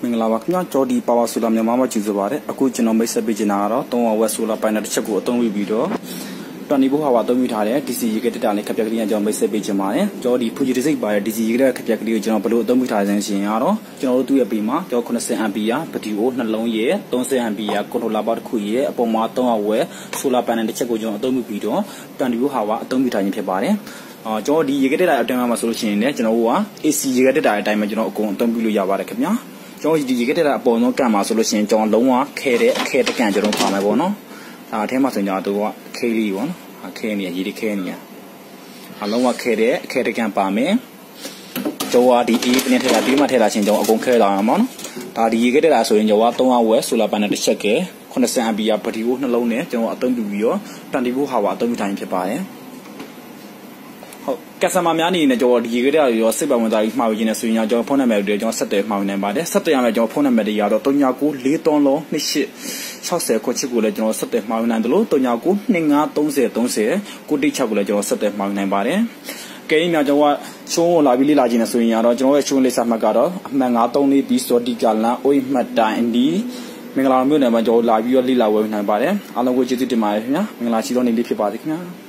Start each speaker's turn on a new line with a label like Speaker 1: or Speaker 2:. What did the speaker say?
Speaker 1: Minglawa knya jodi power solar mama chizubare aku chino mai sabi jinaro ton wa solar panel chaku ton wi bido tani bu hawa ton wi thare DC yigete ta ne khapyak liya jaw mai sabi jimare jodi phuji risai ba DC yigete khapyak liya chino balo ton wi thare sin yaro chino tu ya pi ma jaw 90 ampere batteryနှလုံးye 30 ampere controller bar တစ်ခုye အပေါ်မှာ3ဝယ် solar panel တစ်ချက်ကိုကျွန်တော်အသုံးပြုပြီးတော့တန်ဒီဘူးဟာဝါအသုံးပြုထားခြင်းဖြစ်ပါတယ်ကျွန်တော်ဒီရေခဲတက်တာအတိုင်းမှာဆိုလို့ရှိရင်လည်းကျွန်တော်က AC ရေခဲတက်တာအတိုင်းမှာကျွန်တော်အကုန်အသုံးပြုလို့ရပါတယ်ခင်ဗျာကျွန်တော်ဒီရေခဲတက်တာအပေါ်ဆုံးကန့်မှာဆိုလို့ရှိရင်ကျွန်တော်လုံးဝခဲတဲ့အခဲတကန့်ကျွန်တော်ပါမယ်ပေါ့နော်ဒါအထဲမှာဆိုရင်ကျွန်တော်ကခဲလေးပေါ့နော်ခဲနေရေခဲနေအလုံးဝခဲတဲ့အခဲတကန့်ပါမယ်ကျွန်တော်ဒီ A နဲ့ထည့်တာဒီမှာထည့်တာချင်းကျွန်တော်အကုန်ခဲလာအောင်ပေါ့နော်ဒါဒီရေခဲတက်တာဆိုရင်ကျွန်တော်က3ဝယ် solar panel တစ်ချက်ကဲ90 ampere ဘက်ထရီကိုနှလုံးနဲ့ကျွန်တော်အသုံးပြုပြီးတော့တန်တီဘူးဟာဝါအသုံးပြုထားခြင်းဖြစ်ပါတယ်ဟုတ်ကက်ဆာမာများအနေနဲ့ကျွန်တော်ဒီရေခဲတက်တာရောစိတ်ပါဝင်သားကြီးမှားပြီးနေဆိုရင်ကျွန်တော်ဖုန်းနံပါတ်တွေကျွန်တော်ဆက်သွယ်မှားနေပါတယ်ဆက်သွယ်ရမယ်ကျွန်တော်ဖုန်းနံပါတ်တွေရတော့3994302860ကိုချစ်ကိုလည်းကျွန်တော်ဆက်သွယ်မှားနိုင်တယ်လို့3992530936ကိုတိ6ကိုလည်းကျွန်တော်ဆက်သွယ်မှားနိုင်ပါတယ်ကဲညကျွန်တော်ရှုံးကိုလာပြီးလေ့လာခြင်းနဲ့ဆိုရင်တော့ကျွန်တော်ရဲ့ရှုံးလေးစာမှတ်ကတော့အမှတ်934ပြီးစောတိကလန်အိုးမှတ်တိုင်းဒီမင်္ဂလာမျိုးနယ်မှာကျွန်တော်လာပြီးတော့လေ့လာဝယ်နိုင်ပါတယ်အားလုံးကိုကျေးဇူးတင်ပါတယ်ခင်ဗျာမင်္ဂလာရှိသောနေ့လေးဖြစ်ပါစေခင်ဗျာ